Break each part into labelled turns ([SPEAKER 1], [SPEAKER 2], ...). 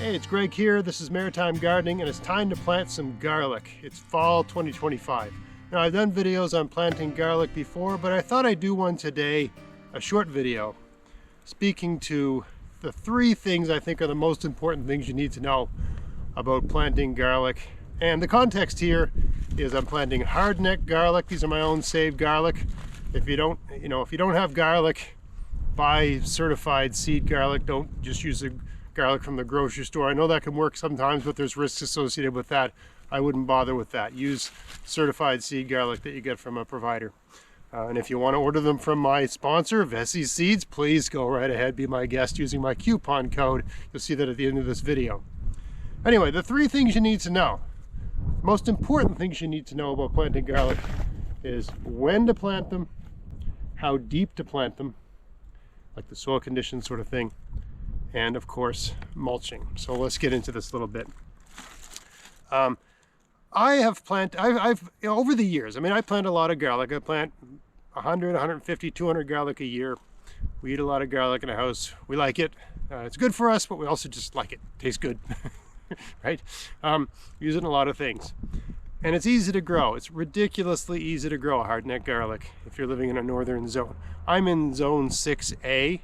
[SPEAKER 1] Hey, it's Greg here. This is Maritime Gardening, and it's time to plant some garlic. It's fall 2025. Now, I've done videos on planting garlic before, but I thought I'd do one today, a short video, speaking to the 3 things I think are the most important things you need to know about planting garlic. And the context here is I'm planting hardneck garlic. These are my own saved garlic. If you don't have garlic, buy certified seed garlic. Don't just use the garlic from the grocery store. I know that can work sometimes, but there's risks associated with that. I wouldn't bother with that. Use certified seed garlic that you get from a provider. And if you want to order them from my sponsor, Vessi Seeds, please go right ahead, be my guest using my coupon code. You'll see that at the end of this video. Anyway, the 3 things you need to know. Most important things you need to know about planting garlic is when to plant them, how deep to plant them, like the soil conditions sort of thing, and of course mulching. So let's get into this a little bit. I've over the years, I plant a lot of garlic. I plant 100, 150, 200 garlic a year. We eat a lot of garlic in the house. We like it. It's good for us, but we also just like it. Tastes good, right? Use it in a lot of things. And it's easy to grow. It's ridiculously easy to grow hardneck garlic if you're living in a northern zone. I'm in zone 6A.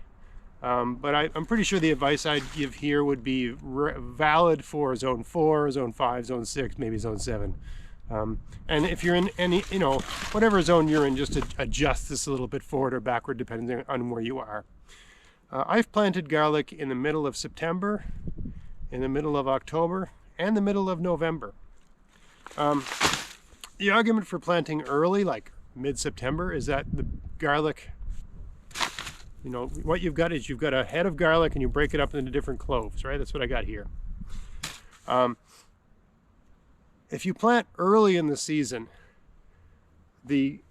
[SPEAKER 1] But I'm pretty sure the advice I'd give here would be valid for zone 4, zone 5, zone 6, maybe zone 7. And if you're in any, whatever zone you're in, just to adjust this a little bit forward or backward depending on where you are. I've planted garlic in the middle of September, in the middle of October, and the middle of November. The argument for planting early, like mid-September, is that the garlic, what you've got is you've got a head of garlic and you break it up into different cloves, right? That's what I got here. If you plant early in the season, the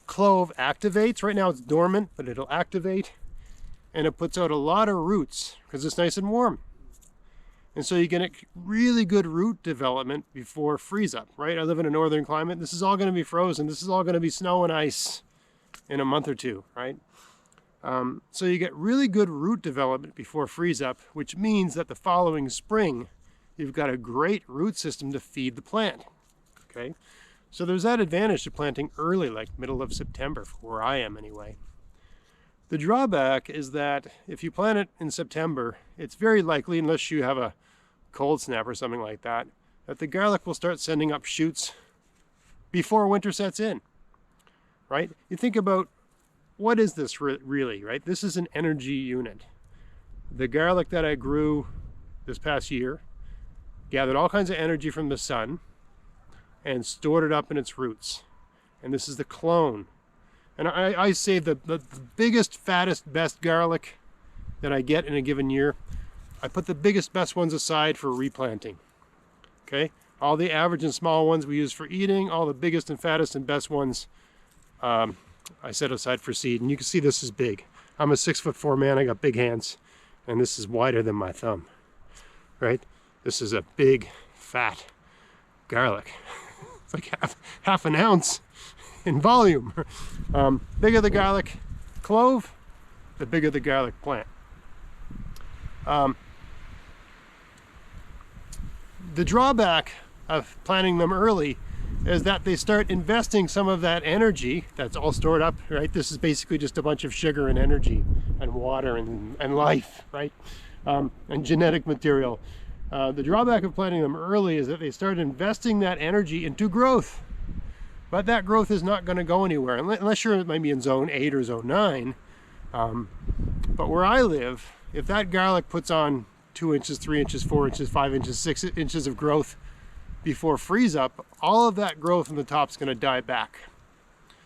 [SPEAKER 1] clove activates. Right now it's dormant, but it'll activate and it puts out a lot of roots because it's nice and warm. And so you get really good root development before freeze up, right? I live in a northern climate. This is all going to be frozen. This is all going to be snow and ice in a month or two, right? So you get really good root development before freeze up, which means that the following spring, you've got a great root system to feed the plant, okay? So there's that advantage to planting early, like middle of September, for where I am anyway. The drawback is that if you plant it in September, it's very likely, unless you have a cold snap or something like that, that the garlic will start sending up shoots before winter sets in, right? You think about, what is this really, right? This is an energy unit. The garlic that I grew this past year gathered all kinds of energy from the sun and stored it up in its roots. And this is the clone. And I save the biggest, fattest, best garlic that I get in a given year. I put the biggest, best ones aside for replanting. Okay? All the average and small ones we use for eating. All the biggest and fattest and best ones I set aside for seed. And you can see this is big. I'm a 6'4" man. I got big hands. And this is wider than my thumb. Right? This is a big, fat garlic. It's like half an ounce in volume. Bigger the garlic clove, the bigger the garlic plant. The drawback of planting them early is that they start investing some of that energy that's all stored up, right? This is basically just a bunch of sugar and energy and water and life, right? And genetic material. The drawback of planting them early is that they start investing that energy into growth. But that growth is not going to go anywhere unless you're maybe in zone 8 or zone 9. But where I live, if that garlic puts on 2 inches, 3 inches, 4 inches, 5 inches, 6 inches of growth before freeze up, all of that growth in the top is going to die back.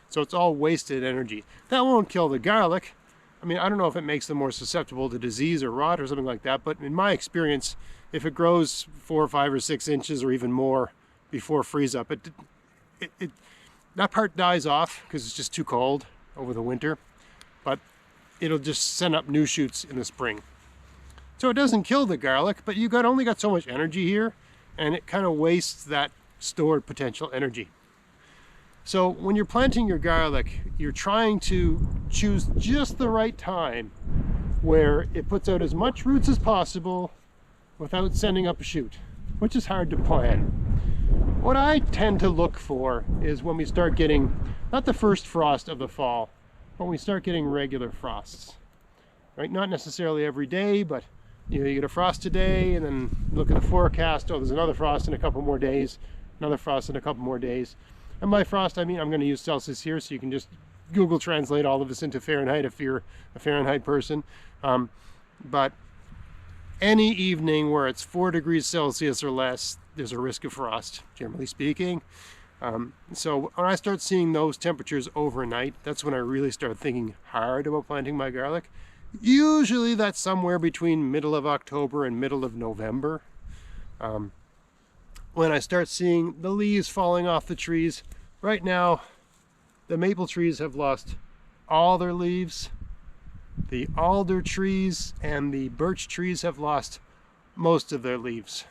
[SPEAKER 1] So it's all wasted energy. That won't kill the garlic. I don't know if it makes them more susceptible to disease or rot or something like that, but in my experience, if it grows 4 or 5 or 6 inches or even more before freeze up, that part dies off because it's just too cold over the winter, but it'll just send up new shoots in the spring. So it doesn't kill the garlic, but you only got so much energy here, and it kind of wastes that stored potential energy. So when you're planting your garlic, you're trying to choose just the right time where it puts out as much roots as possible without sending up a shoot, which is hard to plan. What I tend to look for is when we start getting, not the first frost of the fall, but when we start getting regular frosts, right? Not necessarily every day, but you get a frost today and then look at the forecast. Oh, there's another frost in a couple more days, another frost in a couple more days. And by frost, I mean, I'm going to use Celsius here, so you can just Google translate all of this into Fahrenheit if you're a Fahrenheit person. But any evening where it's 4 degrees Celsius or less, there's a risk of frost, generally speaking. So when I start seeing those temperatures overnight, that's when I really start thinking hard about planting my garlic. Usually that's somewhere between middle of October and middle of November. When I start seeing the leaves falling off the trees, right now the maple trees have lost all their leaves. The alder trees and the birch trees have lost most of their leaves.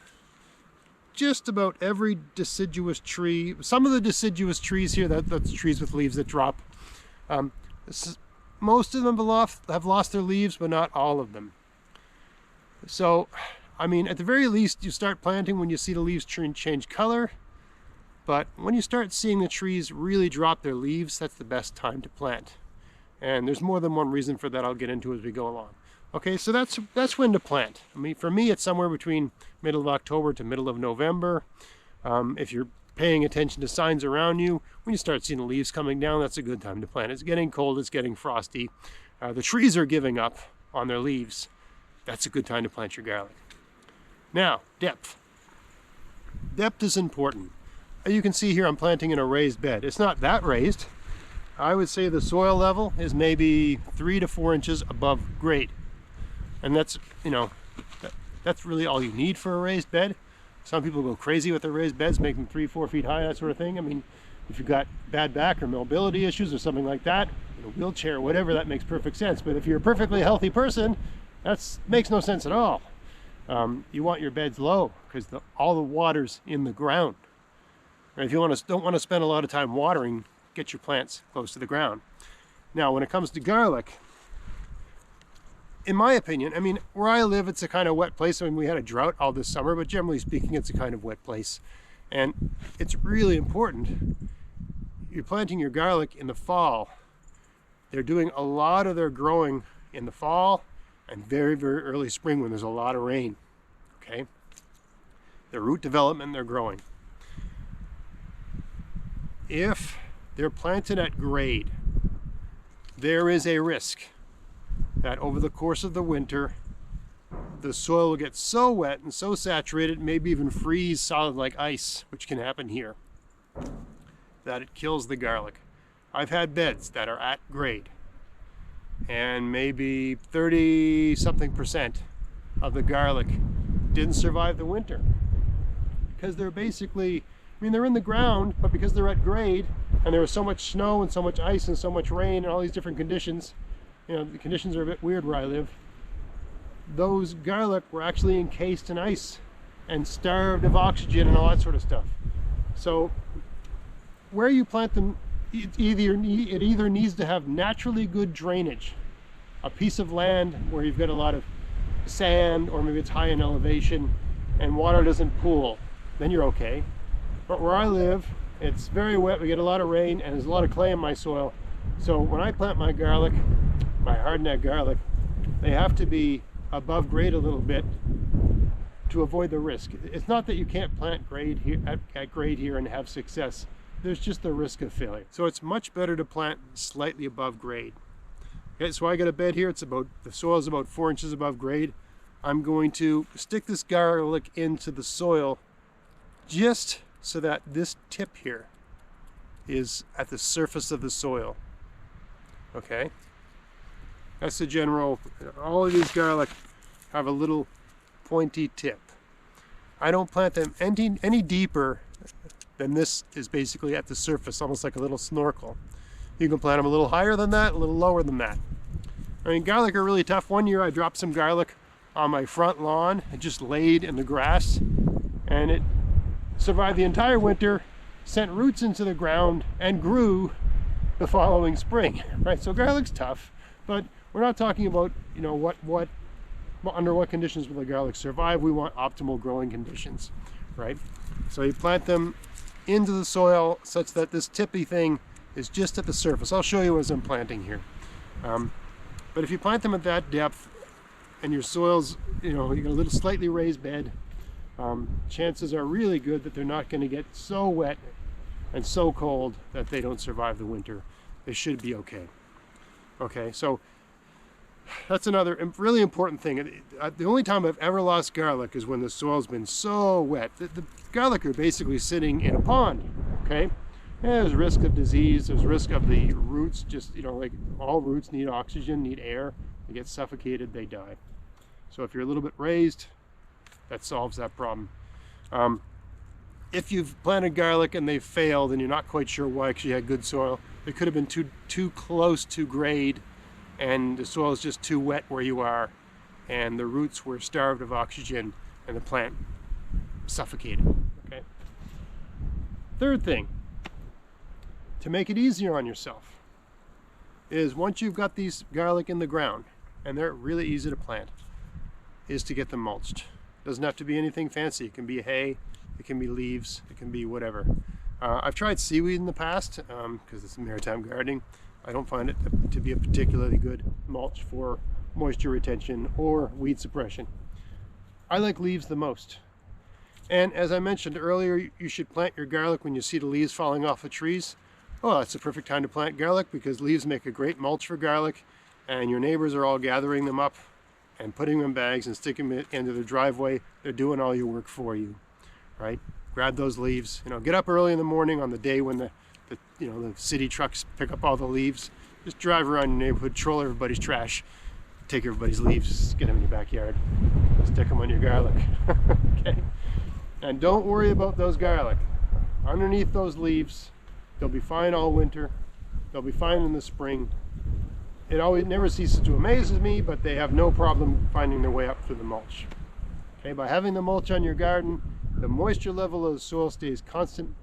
[SPEAKER 1] Just about every deciduous tree, some of the deciduous trees here, that's trees with leaves that drop, most of them have lost their leaves, but not all of them. So, I mean, at the very least, you start planting when you see the leaves change color, but when you start seeing the trees really drop their leaves, that's the best time to plant. And there's more than one reason for that I'll get into as we go along. Okay, so that's when to plant. I mean, for me, it's somewhere between middle of October to middle of November. If you're paying attention to signs around you, when you start seeing the leaves coming down, that's a good time to plant. It's getting cold, it's getting frosty. The trees are giving up on their leaves. That's a good time to plant your garlic. Now, depth. Depth is important. You can see here I'm planting in a raised bed. It's not that raised. I would say the soil level is maybe 3 to 4 inches above grade. And that's, that's really all you need for a raised bed. Some people go crazy with their raised beds, make them 3-4 feet high, that sort of thing. I mean, if you've got bad back or mobility issues or something like that, a wheelchair or whatever, that makes perfect sense. But if you're a perfectly healthy person, that makes no sense at all. You want your beds low because all the water's in the ground. And if you don't want to spend a lot of time watering, get your plants close to the ground. Now, when it comes to garlic, in my opinion, I mean, where I live, it's a kind of wet place. I mean, we had a drought all this summer, but generally speaking, it's a kind of wet place. And it's really important. You're planting your garlic in the fall. They're doing a lot of their growing in the fall and very, very early spring when there's a lot of rain. Okay? Their root development, they're growing. If they're planted at grade, there is a risk that over the course of the winter, the soil will get so wet and so saturated, maybe even freeze solid like ice, which can happen here, that it kills the garlic. I've had beds that are at grade, and maybe 30-something% of the garlic didn't survive the winter because they're basically, I mean, they're in the ground, but because they're at grade and there was so much snow and so much ice and so much rain and all these different conditions, the conditions are a bit weird where I live, those garlic were actually encased in ice and starved of oxygen and all that sort of stuff. So where you plant them, it either needs to have naturally good drainage, a piece of land where you've got a lot of sand, or maybe it's high in elevation and water doesn't pool, then you're okay. But where I live, it's very wet, we get a lot of rain, and there's a lot of clay in my soil. So when I plant my garlic, my hardneck garlic, they have to be above grade a little bit to avoid the risk. It's not that you can't plant grade here at grade here and have success. There's just the risk of failure. So it's much better to plant slightly above grade. Okay, so I got a bed here. The soil is about 4 inches above grade. I'm going to stick this garlic into the soil just so that this tip here is at the surface of the soil. Okay? That's the general, all of these garlic have a little pointy tip. I don't plant them any deeper than this is basically at the surface, almost like a little snorkel. You can plant them a little higher than that, a little lower than that. I mean, garlic are really tough. One year I dropped some garlic on my front lawn. It just laid in the grass and it survived the entire winter, sent roots into the ground and grew the following spring, right? So garlic's tough, but we're not talking about, what under what conditions will the garlic survive? We want optimal growing conditions, right? So you plant them into the soil such that this tippy thing is just at the surface. I'll show you as I'm planting here. But if you plant them at that depth and your soil's, you got a little slightly raised bed, chances are really good that they're not going to get so wet and so cold that they don't survive the winter. They should be okay. Okay, so that's another really important thing. The only time I've ever lost garlic is when the soil's been so wet. The garlic are basically sitting in a pond, okay? And there's risk of disease, there's risk of the roots, just, like all roots need oxygen, need air. They get suffocated, they die. So if you're a little bit raised, that solves that problem. If you've planted garlic and they've failed and you're not quite sure why because you had good soil, it could have been too close to grade and the soil is just too wet where you are and the roots were starved of oxygen and the plant suffocated. Okay. Third thing, to make it easier on yourself, is once you've got these garlic in the ground, and they're really easy to plant, is to get them mulched. Doesn't have to be anything fancy. It can be hay, it can be leaves, it can be whatever. I've tried seaweed in the past because it's maritime gardening. I don't find it to be a particularly good mulch for moisture retention or weed suppression. I like leaves the most. And as I mentioned earlier, you should plant your garlic when you see the leaves falling off the trees. Oh, that's the perfect time to plant garlic because leaves make a great mulch for garlic and your neighbors are all gathering them up and putting them in bags and sticking them into their driveway. They're doing all your work for you, right? Grab those leaves, get up early in the morning on the day when the city trucks pick up all the leaves. Just drive around your neighborhood, troll everybody's trash, take everybody's leaves, get them in your backyard, stick them on your garlic, okay? And don't worry about those garlic. Underneath those leaves, they'll be fine all winter. They'll be fine in the spring. It never ceases to amaze me, but they have no problem finding their way up through the mulch. Okay, by having the mulch on your garden, the moisture level of the soil stays constant.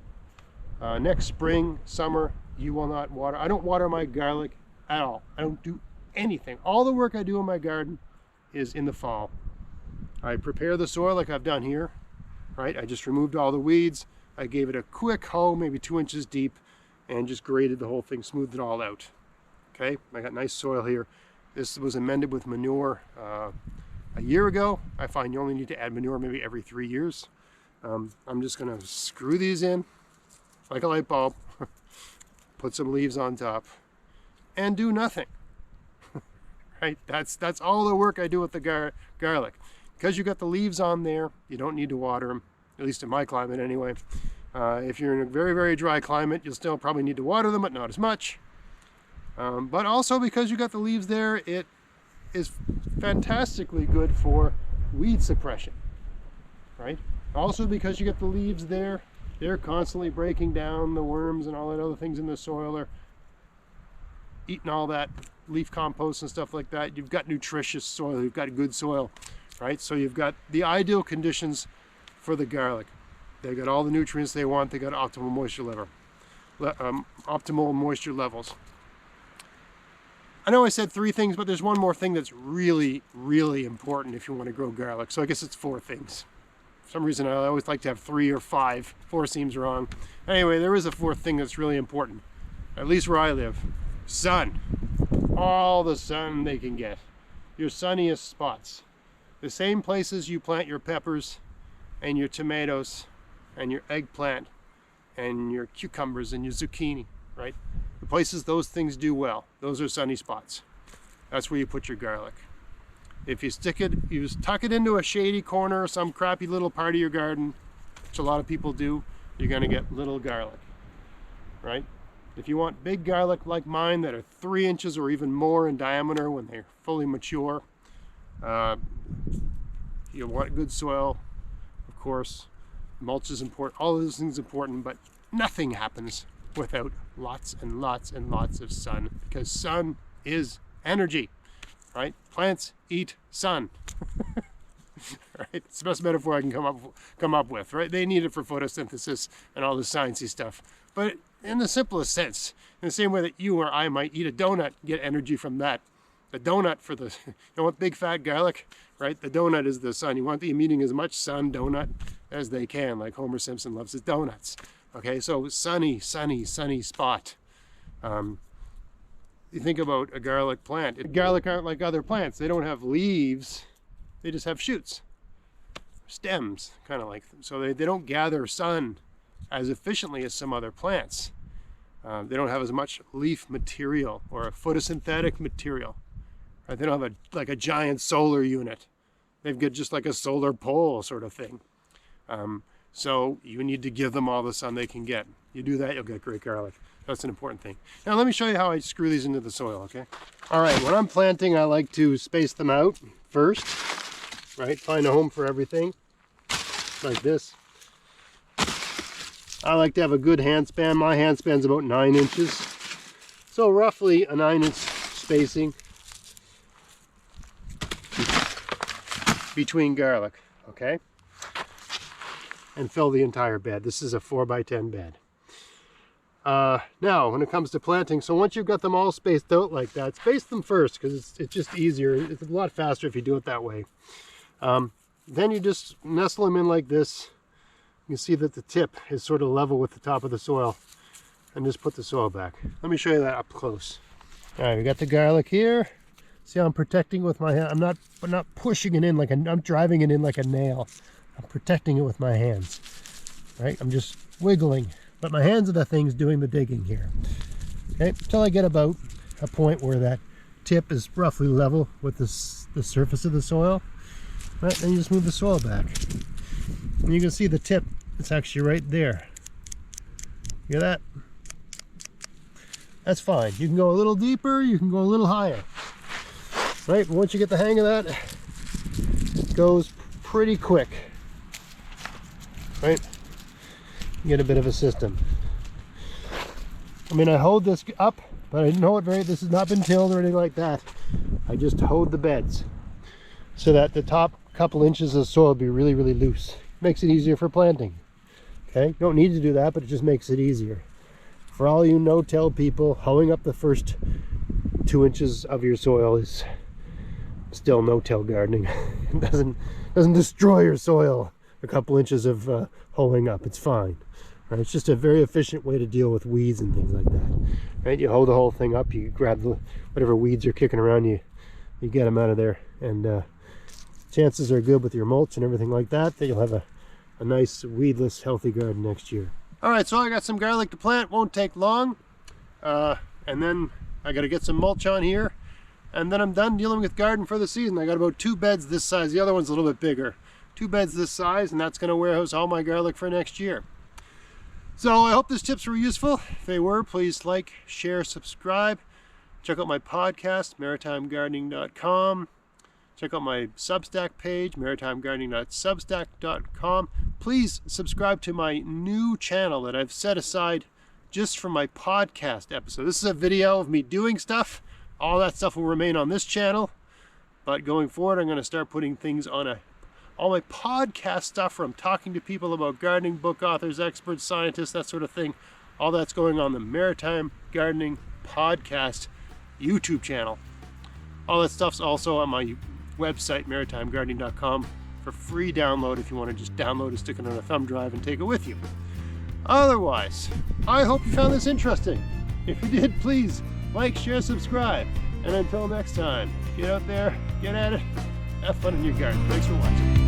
[SPEAKER 1] Next spring, summer, you will not water. I don't water my garlic at all. I don't do anything. All the work I do in my garden is in the fall. I prepare the soil like I've done here, right? I just removed all the weeds. I gave it a quick hoe, maybe 2 inches deep, and just graded the whole thing, smoothed it all out. Okay, I got nice soil here. This was amended with manure a year ago. I find you only need to add manure maybe every 3 years. I'm just gonna screw these in like a light bulb, put some leaves on top, and do nothing. Right? That's all the work I do with the garlic. Because you got the leaves on there, you don't need to water them, at least in my climate anyway. If you're in a very, very dry climate, you'll still probably need to water them, but not as much. But also because you got the leaves there, it is fantastically good for weed suppression, right? Also because you get the leaves there, they're constantly breaking down the worms and all that other things in the soil are eating all that leaf compost and stuff like that. You've got nutritious soil, you've got good soil, right? So you've got the ideal conditions for the garlic. They got all the nutrients they want, they got optimal moisture levels. I know I said 3 things, but there's one more thing that's really, really important if you want to grow garlic. So I guess it's 4 things. For some reason, I always like to have 3 or 5. 4 seems wrong. Anyway, there is a 4th thing that's really important, at least where I live. Sun. All the sun they can get. Your sunniest spots. The same places you plant your peppers and your tomatoes and your eggplant and your cucumbers and your zucchini, right? The places those things do well, those are sunny spots. That's where you put your garlic. If you tuck it into a shady corner, some crappy little part of your garden, which a lot of people do, you're gonna get little garlic, right? If you want big garlic like mine that are 3 inches or even more in diameter when they're fully mature, you want good soil, of course. Mulch is important, all of those things are important, but nothing happens without lots and lots and lots of sun, because sun is energy, right? Plants eat sun. Right? It's the best metaphor I can come up with, right? They need it for photosynthesis and all the sciencey stuff. But in the simplest sense, in the same way that you or I might eat a donut, get energy from that, The donut for the, you know what, big fat garlic, right? The donut is the sun. You want them eating as much sun donut as they can, like Homer Simpson loves his donuts. Okay, so sunny, sunny, sunny spot. You think about a garlic plant. Garlic aren't like other plants. They don't have leaves. They just have shoots, stems, kind of like them. So they don't gather sun as efficiently as some other plants. They don't have as much leaf material or a photosynthetic material. Right? They don't have like a giant solar unit. They've got just like a solar pole sort of thing. So you need to give them all the sun they can get. You do that, you'll get great garlic. That's an important thing. Now let me show you how I screw these into the soil, okay? All right, when I'm planting, I like to space them out first, right? Find a home for everything, like this. I like to have a good hand span. My hand span's about 9 inches. So roughly a 9-inch spacing between garlic, okay? And fill the entire bed. This is a 4x10 bed. Now, when it comes to planting, so once you've got them all spaced out like that, space them first because it's just easier. It's a lot faster if you do it that way. Then you just nestle them in like this. You can see that the tip is sort of level with the top of the soil, and just put the soil back. Let me show you that up close. All right, we got the garlic here. See how I'm protecting with my hand? I'm not pushing it in like I'm driving it in like a nail. I'm protecting it with my hands, right? I'm just wiggling, but my hands are the things doing the digging here. Okay, until I get about a point where that tip is roughly level with the surface of the soil. Right, then you just move the soil back. And you can see the tip, it's actually right there. Hear that? That's fine. You can go a little deeper, you can go a little higher. Right, but once you get the hang of that, it goes pretty quick. Right? You get a bit of a system. I mean, I hoed this up, but I didn't hoe it this has not been tilled or anything like that. I just hoed the beds so that the top couple inches of soil will be really, really loose. Makes it easier for planting. Okay, you don't need to do that, but it just makes it easier. For all you no-till people, hoeing up the first 2 inches of your soil is still no-till gardening. It doesn't destroy your soil. A couple inches of hoeing up, it's fine. Right? It's just a very efficient way to deal with weeds and things like that. Right? You hoe the whole thing up, you grab whatever weeds are kicking around, you get them out of there, and chances are good with your mulch and everything like that you'll have a nice weedless healthy garden next year. All right, so I got some garlic to plant, won't take long, and then I got to get some mulch on here, and then I'm done dealing with garden for the season. I got about 2 beds this size. The other one's a little bit bigger. 2 beds this size, and that's going to warehouse all my garlic for next year. So I hope these tips were useful. If they were, please like, share, subscribe. Check out my podcast, maritimegardening.com. Check out my Substack page, maritimegardening.substack.com. Please subscribe to my new channel that I've set aside just for my podcast episode. This is a video of me doing stuff. All that stuff will remain on this channel. But going forward, I'm going to start putting things on all my podcast stuff where I'm talking to people about gardening, book authors, experts, scientists, that sort of thing. All that's going on the Maritime Gardening Podcast YouTube channel. All that stuff's also on my website, maritimegardening.com, for free download if you want to just download it, stick it on a thumb drive, and take it with you. Otherwise, I hope you found this interesting. If you did, please like, share, subscribe. And until next time, get out there, get at it, have fun in your garden. Thanks for watching.